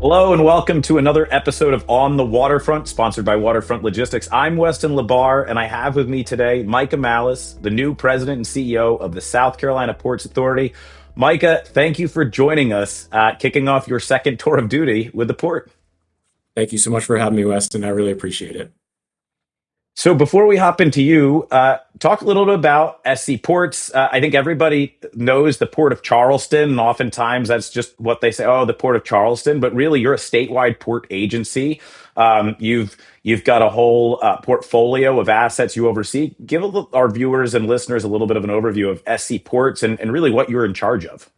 Hello and welcome to another episode of On the Waterfront, sponsored by Waterfront Logistics. I'm Weston LaBar, and I have with me today Micah Malice, the new president and CEO of the South Carolina Ports Authority. Micah, thank you for joining us, kicking off your second tour of duty with the port. Thank you so much for having me, Weston. I really appreciate it. So before we hop into you, talk a little bit about SC Ports. I think everybody knows the Port of Charleston, and oftentimes that's just what they say. Oh, the Port of Charleston, but really you're a statewide port agency. You've got a whole portfolio of assets you oversee. Give our viewers and listeners a little bit of an overview of SC Ports and really what you're in charge of.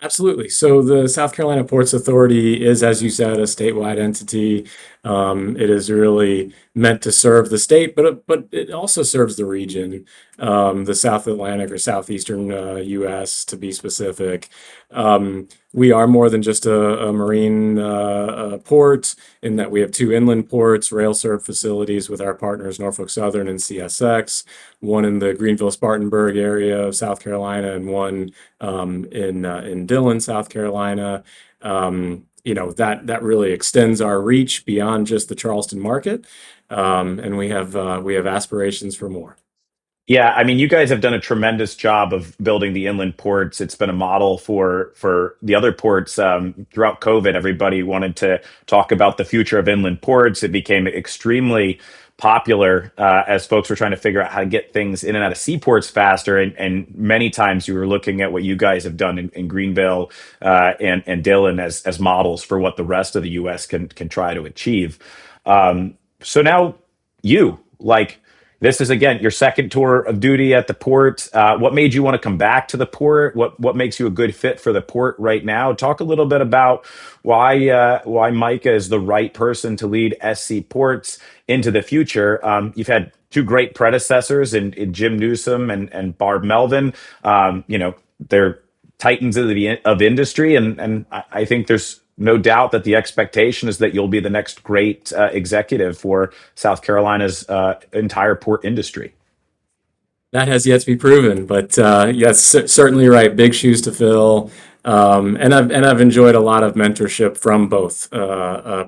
Absolutely. So the South Carolina Ports Authority is, as you said, a statewide entity. It is really meant to serve the state, but it also serves the region, the South Atlantic or southeastern U.S. to be specific. We are more than just a marine port in that we have two inland ports, rail serve facilities with our partners Norfolk Southern and CSX, one in the Greenville-Spartanburg area of South Carolina and one in Dillon, South Carolina. That really extends our reach beyond just the Charleston market, and we have aspirations for more. Yeah, I mean, you guys have done a tremendous job of building the inland ports. It's been a model for the other ports. Throughout COVID, everybody wanted to talk about the future of inland ports. It became extremely popular as folks were trying to figure out how to get things in and out of seaports faster. And many times you were looking at what you guys have done in Greenville and Dillon as models for what the rest of the U.S. can try to achieve. So now you like. This is again your second tour of duty at the port. What made you want to come back to the port? What makes you a good fit for the port right now? Talk a little bit about why Micah is the right person to lead SC Ports into the future. You've had two great predecessors in Jim Newsom and Barb Melvin. They're titans of industry, and I think there's no doubt that the expectation is that you'll be the next great executive for South Carolina's entire port industry. That has yet to be proven, but yes, certainly right. Big shoes to fill, and I've enjoyed a lot of mentorship from both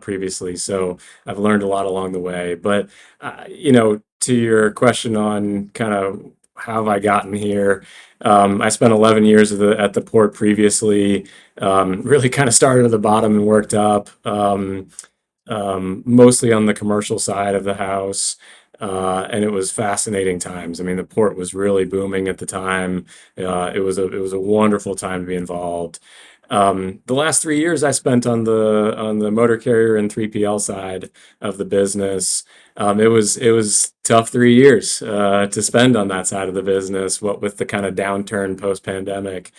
previously, so I've learned a lot along the way. But to your question on kind of how have I gotten here, I spent 11 years at the port previously. Really kind of started at the bottom and worked up. Mostly on the commercial side of the house. And it was fascinating times. I mean, the port was really booming at the time. It was a wonderful time to be involved. The last 3 years I spent on the motor carrier and 3PL side of the business. It was tough 3 years to spend on that side of the business, what with the kind of downturn post pandemic.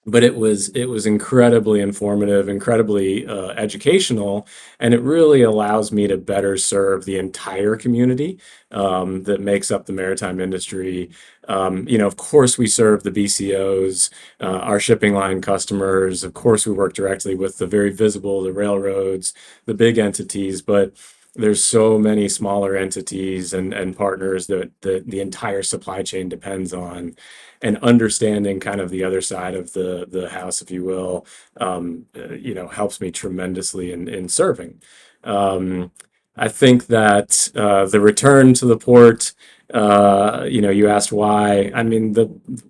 But it was incredibly informative, incredibly educational, and it really allows me to better serve the entire community that makes up the maritime industry. Of course, we serve the BCOs, our shipping line customers. Of course, we work directly with the very visible, the railroads, the big entities, but there's so many smaller entities and partners that the entire supply chain depends on, and understanding kind of the other side of the house, if you will, helps me tremendously in serving. I think that the return to the port, you asked why. I mean,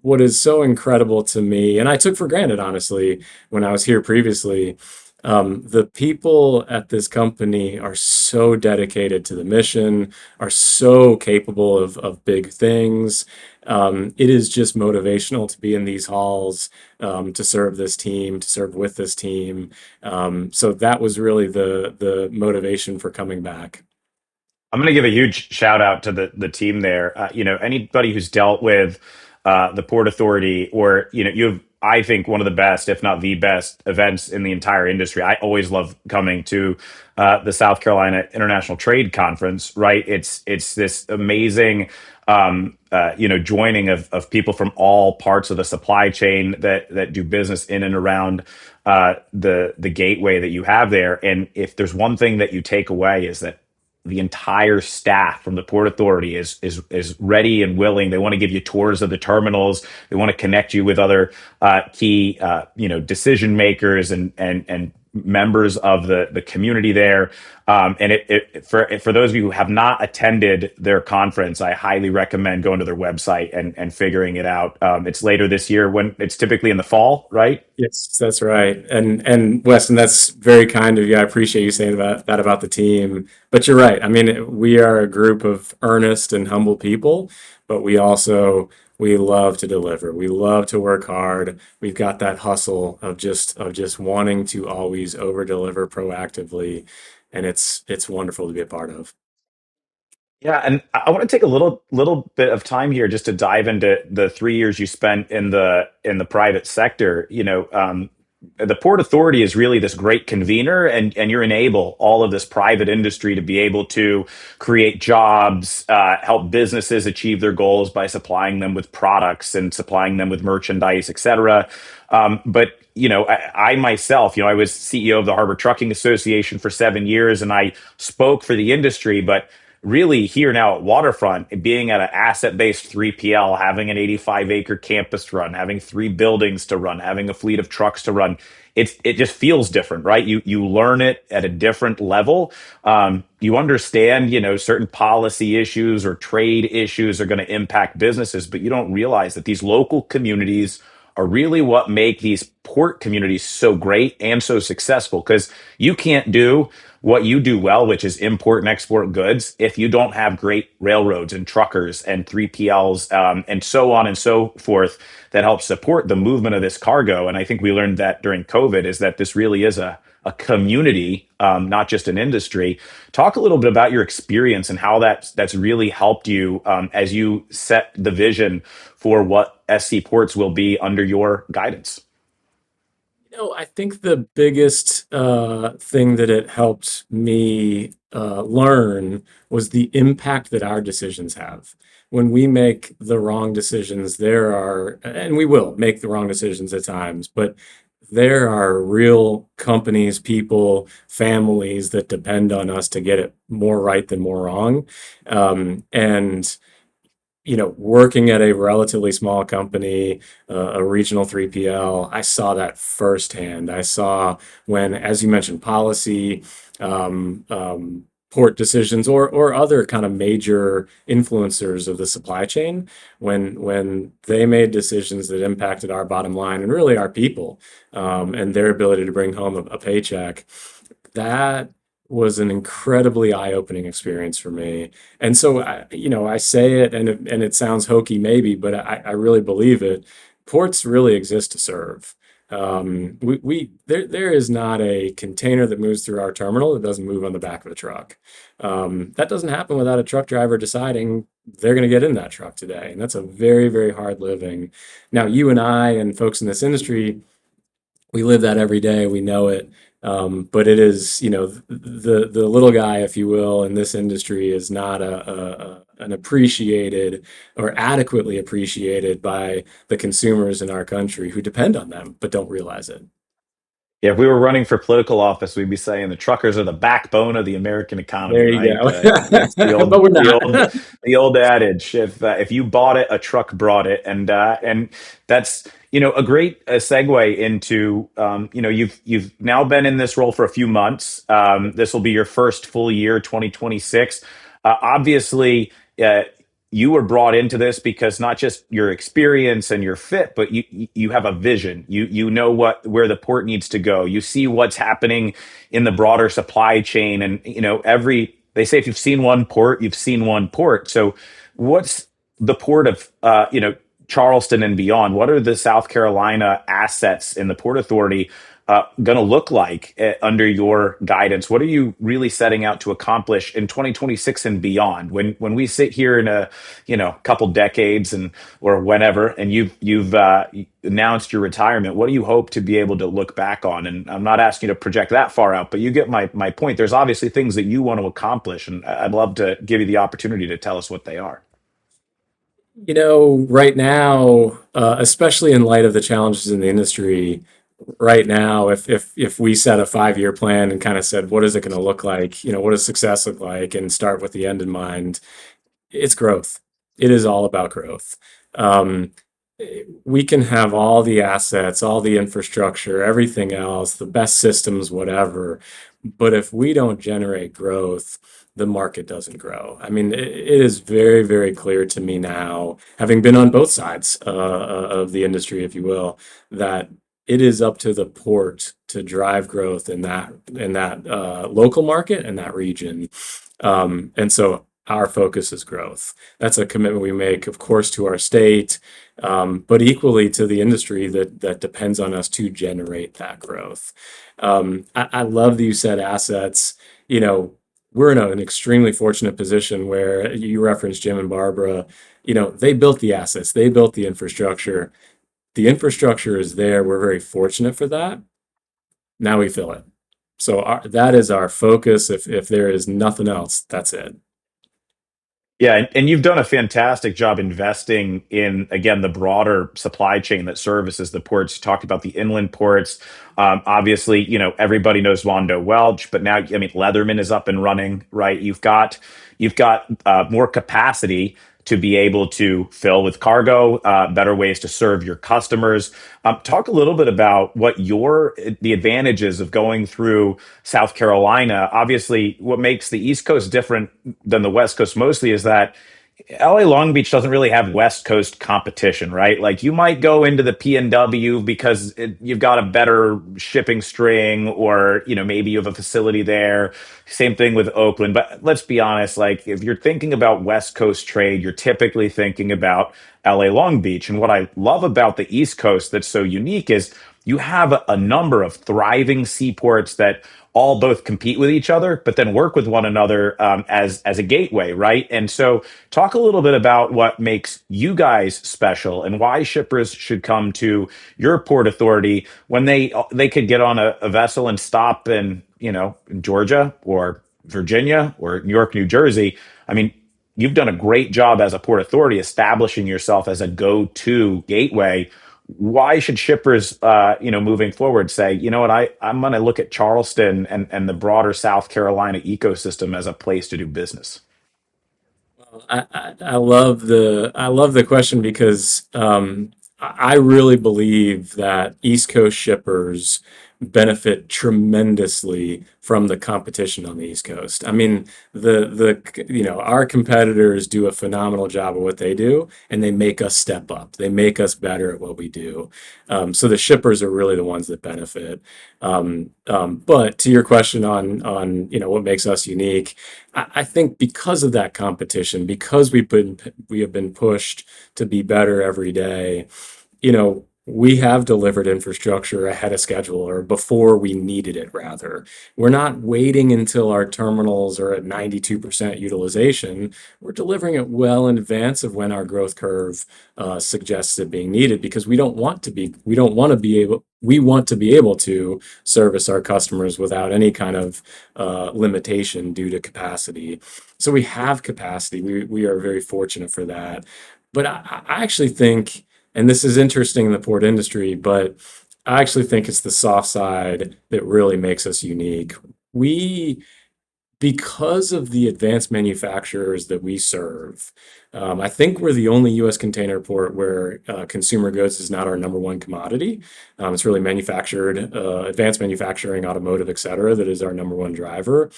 what is so incredible to me, and I took for granted, honestly, when I was here previously, the people at this company are so dedicated to the mission, are so capable of big things. It is just motivational to be in these halls, to serve this team, to serve with this team. So that was really the motivation for coming back. I'm going to give a huge shout out to the team there. Anybody who's dealt with the Port Authority, or you have, I think, one of the best, if not the best, events in the entire industry. I always love coming to the South Carolina International Trade Conference. Right? It's this amazing. Joining of people from all parts of the supply chain that do business in and around the gateway that you have there. And if there's one thing that you take away is that the entire staff from the Port Authority is ready and willing. They want to give you tours of the terminals. They want to connect you with other key decision makers and members of the community there. And for those of you who have not attended their conference, I highly recommend going to their website and figuring it out. It's later this year, when it's typically in the fall, right? Yes, that's right. And Weston, that's very kind of you. I appreciate you saying that about the team. But you're right. I mean, we are a group of earnest and humble people, but we love to deliver. We love to work hard. We've got that hustle of just wanting to always over deliver proactively, and it's wonderful to be a part of. Yeah, and I want to take a little bit of time here just to dive into the 3 years you spent in the private sector. The Port Authority is really this great convener, and you enable all of this private industry to be able to create jobs, help businesses achieve their goals by supplying them with products and supplying them with merchandise, et cetera. But I myself, I was CEO of the Harbor Trucking Association for 7 years, and I spoke for the industry, but really here now at Waterfront, being at an asset-based 3PL, having an 85-acre campus run, having three buildings to run, having a fleet of trucks to run, it just feels different, right? You learn it at a different level. You understand, certain policy issues or trade issues are going to impact businesses, but you don't realize that these local communities are really what make these port communities so great and so successful, because you can't do what you do well, which is import and export goods, if you don't have great railroads and truckers and 3PLs, and so on and so forth, that help support the movement of this cargo. And I think we learned that during COVID, is that this really is a community, not just an industry. Talk a little bit about your experience and how that's really helped you, as you set the vision for what SC Ports will be under your guidance. I think the biggest thing that it helped me learn was the impact that our decisions have. When we make the wrong decisions, and we will make the wrong decisions at times, but there are real companies, people, families that depend on us to get it more right than more wrong. And working at a relatively small company, a regional 3PL, I saw that firsthand. I saw when, as you mentioned, policy, port decisions, or other kind of major influencers of the supply chain, when they made decisions that impacted our bottom line and really our people, and their ability to bring home a paycheck. That was an incredibly eye-opening experience for me. And so, I say it, and it sounds hokey maybe, but I really believe it. Ports really exist to serve. There is not a container that moves through our terminal that doesn't move on the back of a truck. That doesn't happen without a truck driver deciding they're going to get in that truck today, and that's a very, very hard living. Now, you and I and folks in this industry, we live that every day. We know it. But it is, the little guy, if you will, in this industry is not an appreciated or adequately appreciated by the consumers in our country who depend on them but don't realize it. Yeah, if we were running for political office, we'd be saying the truckers are the backbone of the American economy, There you right? go. That's the But old, we're the not. old, the old adage. If you bought it, a truck brought it, and that's a great segue into you've now been in this role for a few months. This will be your first full year, 2026. Obviously. You were brought into this because not just your experience and your fit, but you have a vision. You know where the port needs to go. You see what's happening in the broader supply chain, and they say if you've seen one port, you've seen one port. So, what's the port of Charleston and beyond? What are the South Carolina assets in the Port Authority going to look like under your guidance? What are you really setting out to accomplish in 2026 and beyond? When we sit here in a couple decades or whenever, and you've announced your retirement, what do you hope to be able to look back on? And I'm not asking you to project that far out, but you get my point. There's obviously things that you want to accomplish, and I'd love to give you the opportunity to tell us what they are. Right now, especially in light of the challenges in the industry, right now, if we set a 5-year plan and kind of said, what is it going to look like? What does success look like? And start with the end in mind, it's growth. It is all about growth. Um, we can have all the assets, all the infrastructure, everything else, the best systems, whatever. But if we don't generate growth, the market doesn't grow. I mean, it is very, very clear to me now, having been on both sides of the industry, if you will, that it is up to the port to drive growth in that local market and that region. And so our focus is growth. That's a commitment we make, of course, to our state, but equally to the industry that depends on us to generate that growth. I love that you said assets. You know, we're in an extremely fortunate position where you referenced Jim and Barbara. They built the assets, they built the infrastructure. The infrastructure is there. We're very fortunate for that. Now we fill it. So that is our focus. If there is nothing else, that's it. Yeah, and you've done a fantastic job investing in, again, the broader supply chain that services the ports. You talked about the inland ports. Obviously, everybody knows Wando Welch, but now, I mean, Leatherman is up and running, right? You've got more capacity to be able to fill with cargo, better ways to serve your customers. Talk a little bit about the advantages of going through South Carolina. Obviously, what makes the East Coast different than the West Coast mostly is that LA Long Beach doesn't really have West Coast competition, right? Like you might go into the PNW because you've got a better shipping string, or maybe you have a facility there. Same thing with Oakland. But let's be honest, like if you're thinking about West Coast trade, you're typically thinking about LA Long Beach. And what I love about the East Coast that's so unique is you have a number of thriving seaports that all both compete with each other, but then work with one another as a gateway, right? And so, talk a little bit about what makes you guys special and why shippers should come to your port authority when they could get on a vessel and stop in Georgia or Virginia or New York, New Jersey. I mean, you've done a great job as a port authority establishing yourself as a go-to gateway. Why should shippers, moving forward, say, you know what, I'm going to look at Charleston and the broader South Carolina ecosystem as a place to do business? I love the question because I really believe that East Coast shippers benefit tremendously from the competition on the East Coast. I mean, our competitors do a phenomenal job of what they do, and they make us step up. They make us better at what we do. So the shippers are really the ones that benefit. But to your question on what makes us unique, I think because of that competition, because we have been pushed to be better every day, we have delivered infrastructure ahead of schedule or before we needed it, rather. We're not waiting until our terminals are at 92% utilization. We're delivering it well in advance of when our growth curve suggests it being needed because we want to be able to service our customers without any kind of limitation due to capacity. So we have capacity. We are very fortunate for that. But I actually think, and this is interesting in the port industry, but I actually think it's the soft side that really makes us unique. We, because of the advanced manufacturers that we serve, I think we're the only U.S. container port where consumer goods is not our number one commodity. It's really advanced manufacturing, automotive, et cetera, that is our number one driver.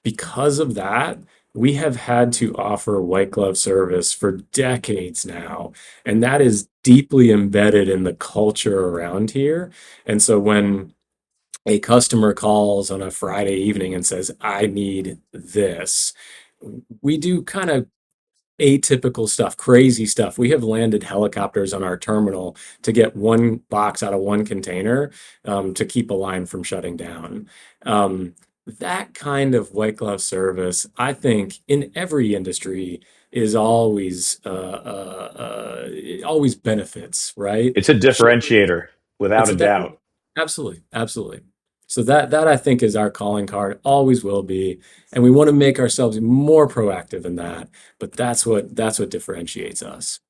Because of that, we have had to offer white glove service for decades now, and that is deeply embedded in the culture around here. And so when a customer calls on a Friday evening and says, I need this, we do kind of atypical stuff, crazy stuff. We have landed helicopters on our terminal to get one box out of one container to keep a line from shutting down. That kind of white glove service, I think, in every industry is always benefits, right? It's a Shippers, differentiator, without it's a a doubt. definite, absolutely, absolutely. So that I think is our calling card, always will be, and we want to make ourselves more proactive in that. But that's what differentiates us.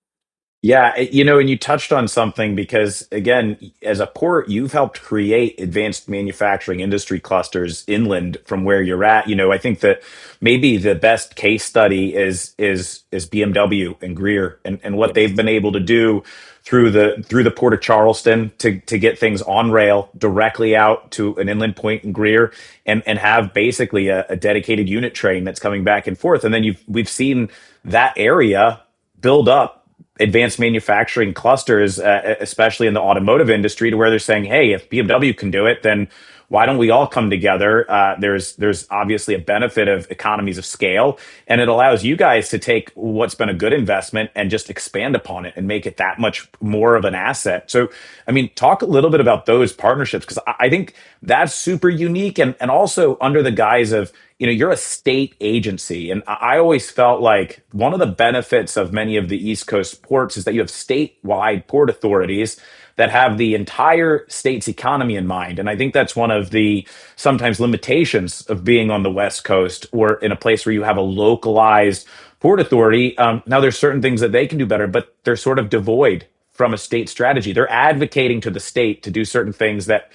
Yeah, and you touched on something because, again, as a port, you've helped create advanced manufacturing industry clusters inland from where you're at. I think that maybe the best case study is BMW and Greer and what they've Yes. been able to do through the port of Charleston to get things on rail directly out to an inland point in Greer and have basically a dedicated unit train that's coming back and forth. And then we've seen that area build up advanced manufacturing clusters, especially in the automotive industry, to where they're saying, "Hey, if BMW can do it, then why don't we all come together?" There's obviously a benefit of economies of scale, and it allows you guys to take what's been a good investment and just expand upon it and make it that much more of an asset. So, I mean, talk a little bit about those partnerships because I think that's super unique and also under the guise of you're a state agency. And I always felt like one of the benefits of many of the East Coast ports is that you have statewide port authorities that have the entire state's economy in mind. And I think that's one of the sometimes limitations of being on the West Coast or in a place where you have a localized port authority. Now, there's certain things that they can do better, but they're sort of devoid from a state strategy. They're advocating to the state to do certain things that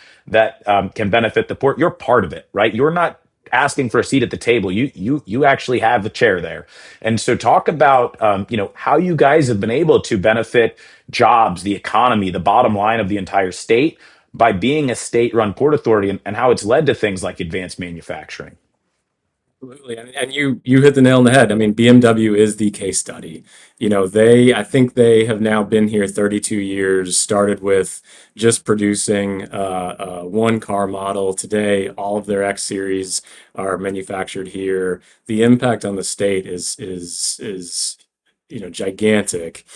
can benefit the port. You're part of it, right? You're not asking for a seat at the table. You actually have the chair there. And so talk about how you guys have been able to benefit jobs, the economy, the bottom line of the entire state by being a state-run port authority and how it's led to things like advanced manufacturing. Absolutely. And you hit the nail on the head. I mean, BMW is the case study. I think they have now been here 32 years, started with just producing one car model. Today, all of their X series are manufactured here. The impact on the state is gigantic.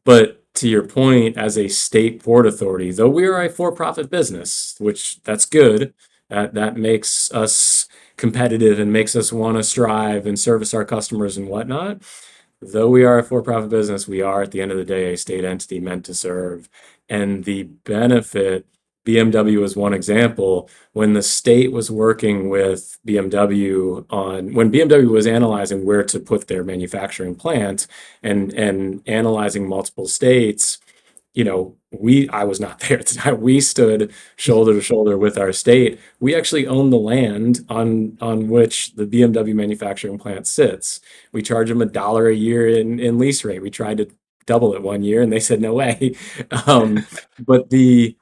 But to your point, as a state port authority, though we are a for-profit business, which that's good, that makes us competitive and makes us want to strive and service our customers and whatnot. Though we are a for-profit business, we are at the end of the day a state entity meant to serve. And the benefit, BMW is one example. When the state was working with BMW when BMW was analyzing where to put their manufacturing plant and analyzing multiple states, I was not there at the time. We stood shoulder to shoulder with our state. We actually own the land on which the BMW manufacturing plant sits. We charge them $1 a year in lease rate. We tried to double it one year, and they said no way. Um, but the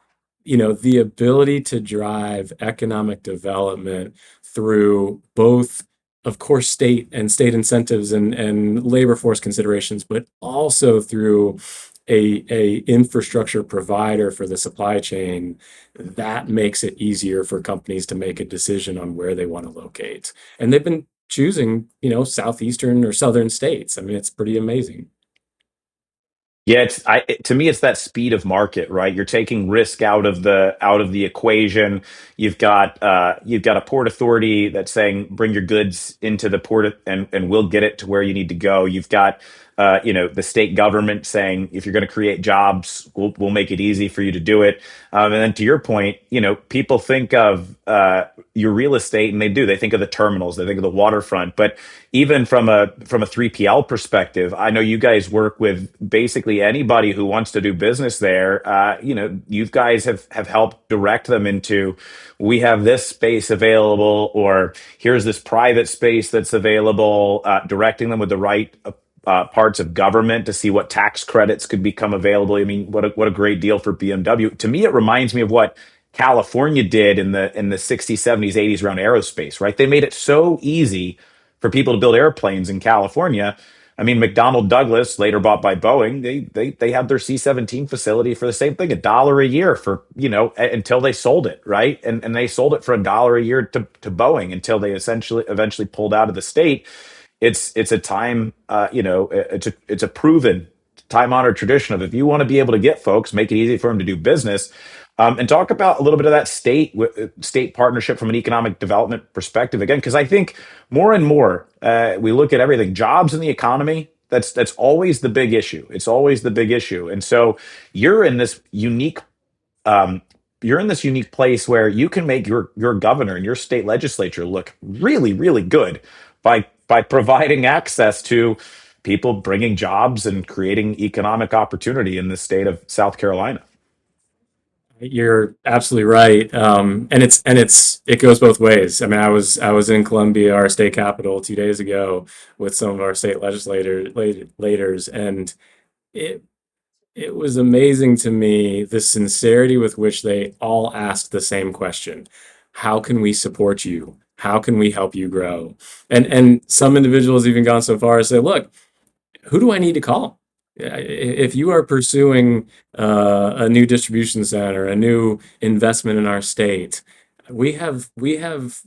ability to drive economic development through both, of course, state incentives and labor force considerations, but also through a infrastructure provider for the supply chain, that makes it easier for companies to make a decision on where they want to locate. And they've been choosing, southeastern or southern states. I mean, it's pretty amazing. Yeah, to me it's that speed of market, right? You're taking risk out of the equation. You've got a port authority that's saying bring your goods into the port and we'll get it to where you need to go. You've got the state government saying if you're going to create jobs, we'll make it easy for you to do it. And then to your point, people think of your real estate, and they think of the terminals, they think of the waterfront, but even from a 3PL perspective, I know you guys work with basically anybody who wants to do business there. You guys have helped direct them into we have this space available, or here's this private space that's available, directing them with the right parts of government to see what tax credits could become available. I mean, what a great deal for BMW. To me, it reminds me of what California did in the 60s, 70s, 80s around aerospace, right? They made it so easy for people to build airplanes in California. I mean, McDonnell Douglas, later bought by Boeing, they had their C-17 facility for the same thing, $1 a year for, until they sold it, right? And they sold it for $1 a year to Boeing until they eventually pulled out of the state. It's a time, it's a proven time honored tradition of if you want to be able to get folks, make it easy for them to do business. And talk about a little bit of that state partnership from an economic development perspective again, because I think more and more we look at everything, jobs in the economy. That's always the big issue. It's always the big issue, and so you're in this unique um, you're in this unique place where you can make your governor and your state legislature look really, really good by providing access to people bringing jobs and creating economic opportunity in the state of South Carolina. You're absolutely right, it goes both ways. I mean, I was in Columbia, our state capital, 2 days ago with some of our state legislators, and it it was amazing to me the sincerity with which they all asked the same question. How can we support you? How can we help you grow? And some individuals even gone so far as to say, look, who do I need to call? If you are pursuing a new distribution center, a new investment in our state, we have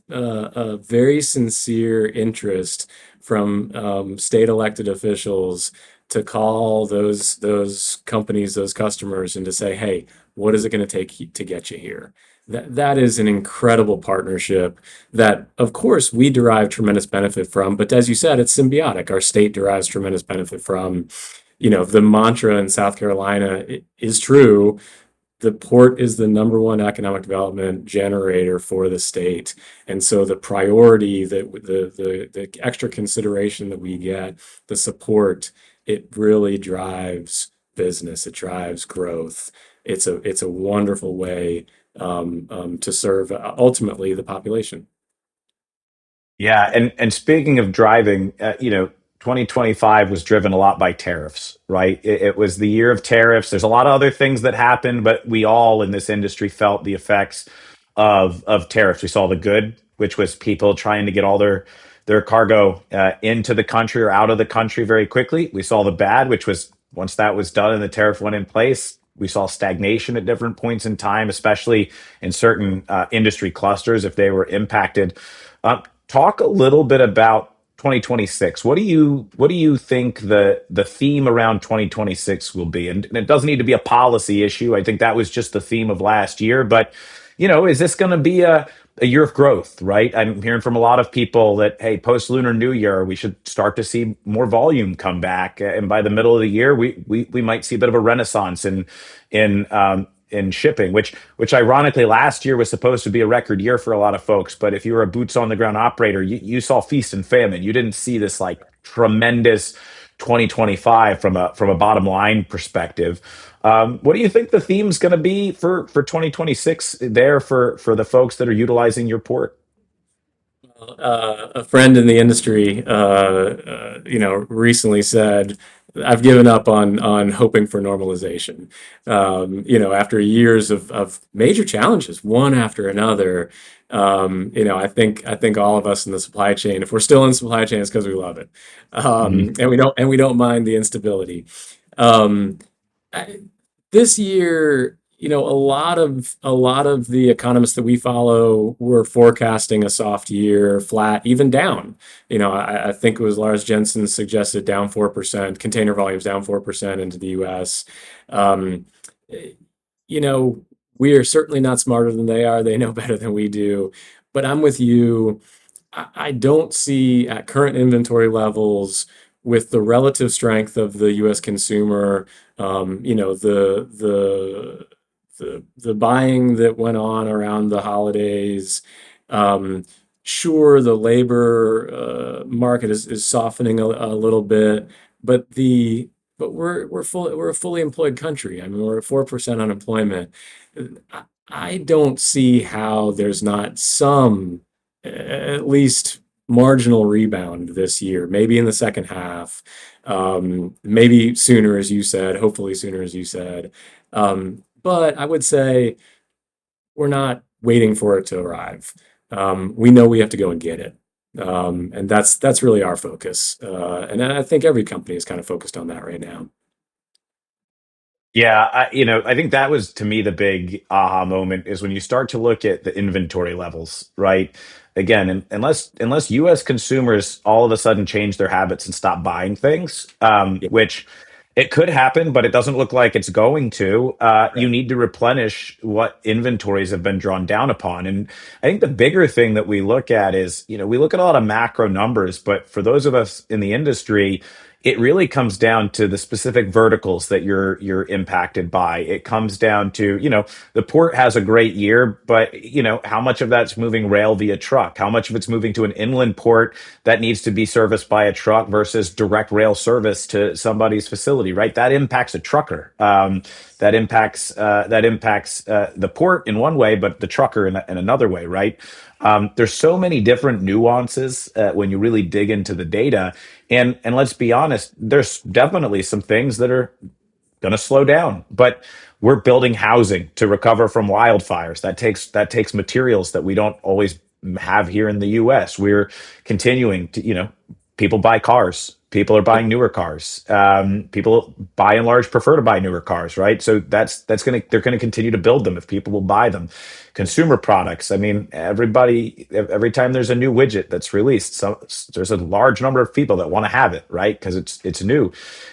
a very sincere interest from state elected officials to call those companies, those customers, and to say, hey, what is it going to take to get you here? That is an incredible partnership that, of course, we derive tremendous benefit from. But as you said, it's symbiotic. Our state derives tremendous benefit from. The mantra in South Carolina is true. The port is the number one economic development generator for the state. And so the priority, the extra consideration that we get, the support, it really drives business. It drives growth. It's a wonderful way to serve ultimately the population. Yeah, and speaking of driving, 2025 was driven a lot by tariffs, right? It was the year of tariffs. There's a lot of other things that happened, but we all in this industry felt the effects of tariffs. We saw the good, which was people trying to get all their cargo into the country or out of the country very quickly. We saw the bad, which was once that was done and the tariff went in place, we saw stagnation at different points in time, especially in certain industry clusters if they were impacted. Talk a little bit about 2026. What do you think the theme around 2026 will be? And it doesn't need to be a policy issue. I think that was just the theme of last year. But is this going to be a year of growth? Right. I'm hearing from a lot of people that hey, post Lunar New Year, we should start to see more volume come back, and by the middle of the year, we might see a bit of a renaissance in shipping, which ironically last year was supposed to be a record year for a lot of folks. But if you were a boots on the ground operator, you saw feast and famine. You didn't see this like tremendous 2025 from a bottom line perspective. What do you think the theme's going to be for 2026 there for the folks that are utilizing your port? A friend in the industry, recently said, "I've given up on hoping for normalization." After years of major challenges, one after another, I think all of us in the supply chain, if we're still in supply chain, it's because we love it, Mhm. and we don't mind the instability. Um, I, this year, a lot of the economists that we follow were forecasting a soft year, flat, even down. I think it was Lars Jensen suggested down 4%, container volumes down 4% into the U.S. Um, you know, we are certainly not smarter than they are. They know better than we do. But I'm with you. I don't see at current inventory levels with the relative strength of the U.S. consumer, the buying that went on around the holidays. Um, sure, the labor market is softening a little bit, but we're a fully employed country. I mean, we're at 4% unemployment. I don't see how there's not some at least marginal rebound this year, maybe in the second half, maybe sooner, as you said, hopefully sooner, as you said. But I would say we're not waiting for it to arrive. We know we have to go and get it. And that's really our focus. And I think every company is kind of focused on that right now. Yeah, I think that was to me the big aha moment is when you start to look at the inventory levels, right? Again, unless U.S. consumers all of a sudden change their habits and stop buying things, Yeah, which it could happen, but it doesn't look like it's going to. You right. need to replenish what inventories have been drawn down upon, and I think the bigger thing that we look at is, we look at a lot of macro numbers, but for those of us in the industry, it really comes down to the specific verticals that you're impacted by. It comes down to, the port has a great year, but how much of that's moving rail via truck? How much of it's moving to an inland port that needs to be serviced by a truck versus direct rail service to somebody's facility, right? That impacts a trucker. That impacts the port in one way, but the trucker in another way, right? There's so many different nuances when you really dig into the data, and let's be honest, there's definitely some things that are going to slow down, but we're building housing to recover from wildfires. That takes materials that we don't always have here in the US. We're continuing to, people buy cars. People are buying newer cars. People by and large prefer to buy newer cars, right? So they're gonna continue to build them if people will buy them. Consumer products. I mean, every time there's a new widget that's released, so there's a large number of people that want to have it, right? Because it's new.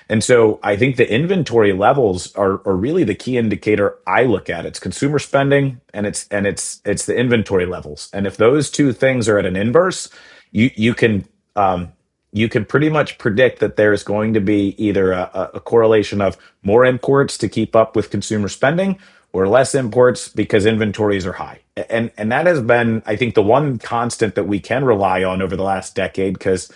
And so I think the inventory levels are really the key indicator I look at. It's consumer spending and it's the inventory levels. And if those two things are at an inverse, um, you can pretty much predict that there's going to be either a correlation of more imports to keep up with consumer spending or less imports because inventories are high. And that has been, I think, the one constant that we can rely on over the last decade because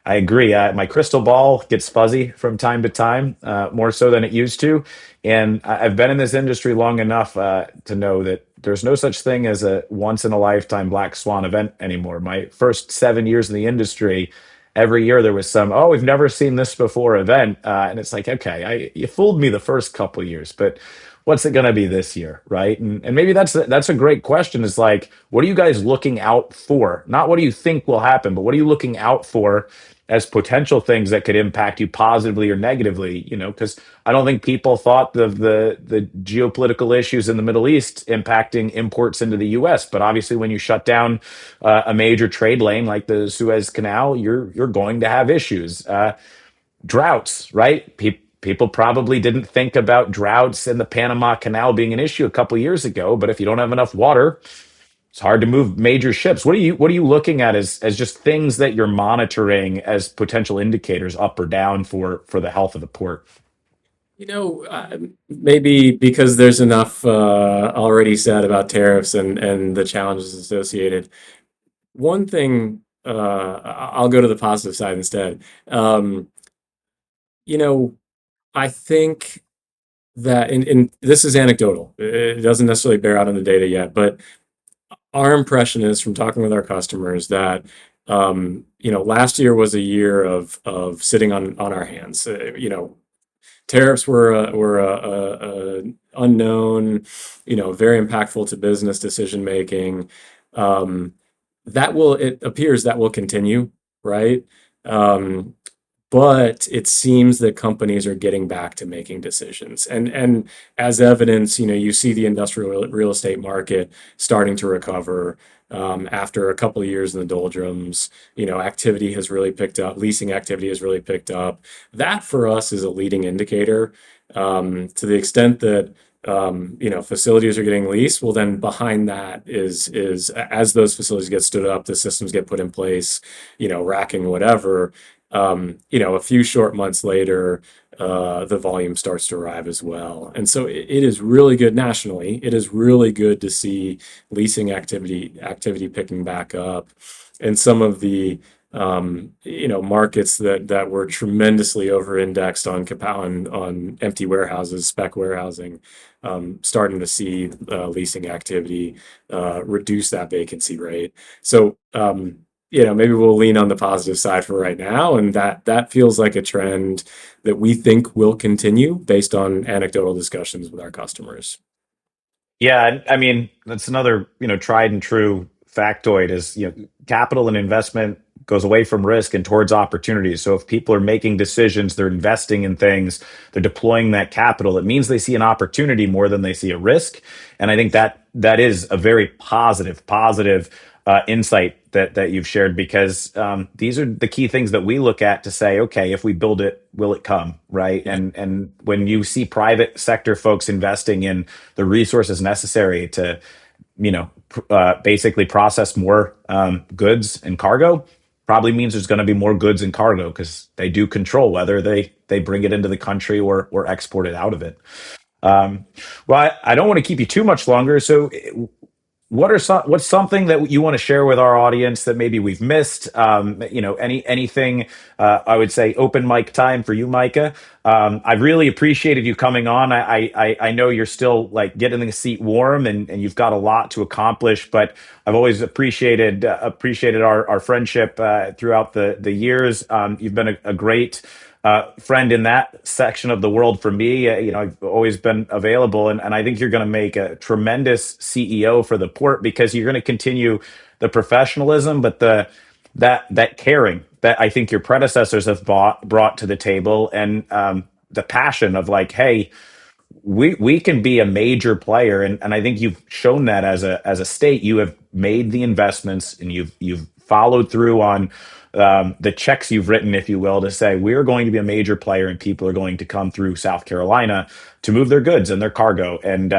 I agree. My crystal ball gets fuzzy from time to time, more so than it used to. And I've been in this industry long enough to know that there's no such thing as a once in a lifetime black swan event anymore. My first 7 years in the industry, every year there was some, oh, we've never seen this before event. And it's like, okay, you fooled me the first couple of years, but what's it going to be this year, right? And maybe that's a great question. Is like, what are you guys looking out for? Not what do you think will happen, but what are you looking out for as potential things that could impact you positively or negatively? Because I don't think people thought of the geopolitical issues in the Middle East impacting imports into the U.S. But obviously, when you shut down a major trade lane like the Suez Canal, you're going to have issues. Droughts, right? People probably didn't think about droughts and the Panama Canal being an issue a couple years ago, but if you don't have enough water, it's hard to move major ships. What are you looking at as just things that you're monitoring as potential indicators up or down for the health of the port? Maybe because there's enough already said about tariffs and the challenges associated. One thing, I'll go to the positive side instead. You know, I think that, and this is anecdotal. It doesn't necessarily bear out in the data yet, but our impression is from talking with our customers that last year was a year of sitting on our hands. Tariffs were a unknown, very impactful to business decision making. Um, it appears that will continue, right? Um, but it seems that companies are getting back to making decisions. And as evidence, you see the industrial real estate market starting to recover after a couple of years in the doldrums. Activity has really picked up, leasing activity has really picked up. That for us is a leading indicator to the extent that facilities are getting leased. Well, then behind that is as those facilities get stood up, the systems get put in place, racking, whatever. A few short months later, the volume starts to arrive as well. And so it is really good nationally. It is really good to see leasing activity picking back up. And some of the markets that were tremendously over-indexed on empty warehouses, spec warehousing, starting to see leasing activity reduce that vacancy rate. So maybe we'll lean on the positive side for right now, and that feels like a trend that we think will continue based on anecdotal discussions with our customers. Yeah, I mean, that's another, tried and true factoid is, capital and investment goes away from risk and towards opportunities. So if people are making decisions, they're investing in things, they're deploying that capital, it means they see an opportunity more than they see a risk. And I think that is a very positive insight that you've shared because these are the key things that we look at to say, okay, if we build it, will it come, right? Yeah. And when you see private sector folks investing in the resources necessary to, basically process more goods and cargo, probably means there's going to be more goods and cargo because they do control whether they bring it into the country or export it out of it. Um, well, I don't want to keep you too much longer. So, what's something that you want to share with our audience that maybe we've missed? Anything. I would say open mic time for you, Micah. I really appreciated you coming on. I know you're still like getting the seat warm, and you've got a lot to accomplish. But I've always appreciated our friendship throughout the years. You've been a great friend in that section of the world for me. I've always been available, and I think you're going to make a tremendous CEO for the port because you're going to continue the professionalism, but that caring that I think your predecessors have brought to the table, and the passion of like, hey, we can be a major player, and I think you've shown that as a state. You have made the investments, and you've followed through on the checks you've written, if you will, to say we're going to be a major player, and people are going to come through South Carolina to move their goods and their cargo. And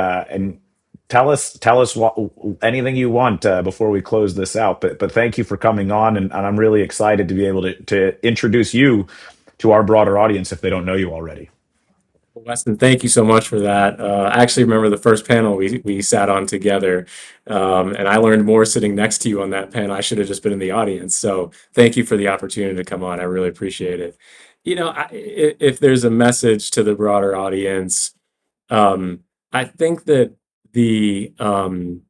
tell us anything you want before we close this out. But thank you for coming on, and I'm really excited to be able to introduce you to our broader audience if they don't know you already. Weston, thank you so much for that. I actually remember the first panel we sat on together, and I learned more sitting next to you on that panel. I should have just been in the audience. So thank you for the opportunity to come on. I really appreciate it. If there's a message to the broader audience, I think that the um,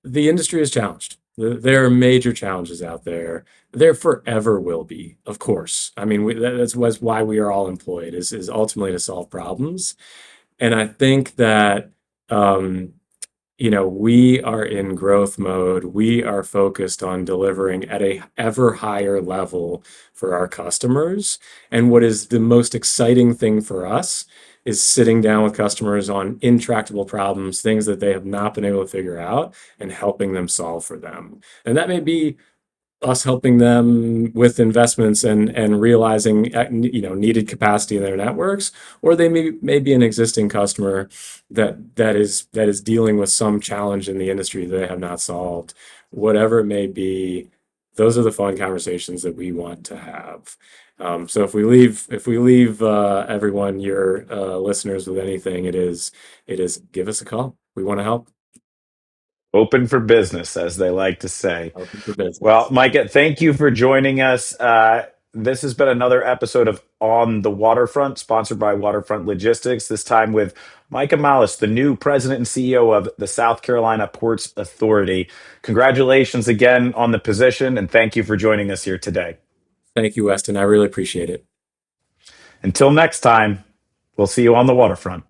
the industry is challenged. There are major challenges out there. There forever will be, of course. I mean, that's why we are all employed is ultimately to solve problems. And I think that um, we are in growth mode. We are focused on delivering at a ever higher level for our customers. And what is the most exciting thing for us is sitting down with customers on intractable problems, things that they have not been able to figure out, and helping them solve for them. And that may be us helping them with investments and realizing needed capacity in their networks, or they may be an existing customer that is dealing with some challenge in the industry that they have not solved. Whatever it may be, those are the fun conversations that we want to have. So if we leave everyone, your listeners, with anything, it is give us a call. We want to help. Open for business, as they like to say. Open for Well, business. Micah, thank you for joining us. This has been another episode of On the Waterfront, sponsored by Waterfront Logistics, this time with Micah Mallis, the new president and CEO of the South Carolina Ports Authority. Congratulations again on the position, and thank you for joining us here today. Thank you, Weston. I really appreciate it. Until next time, we'll see you on the waterfront.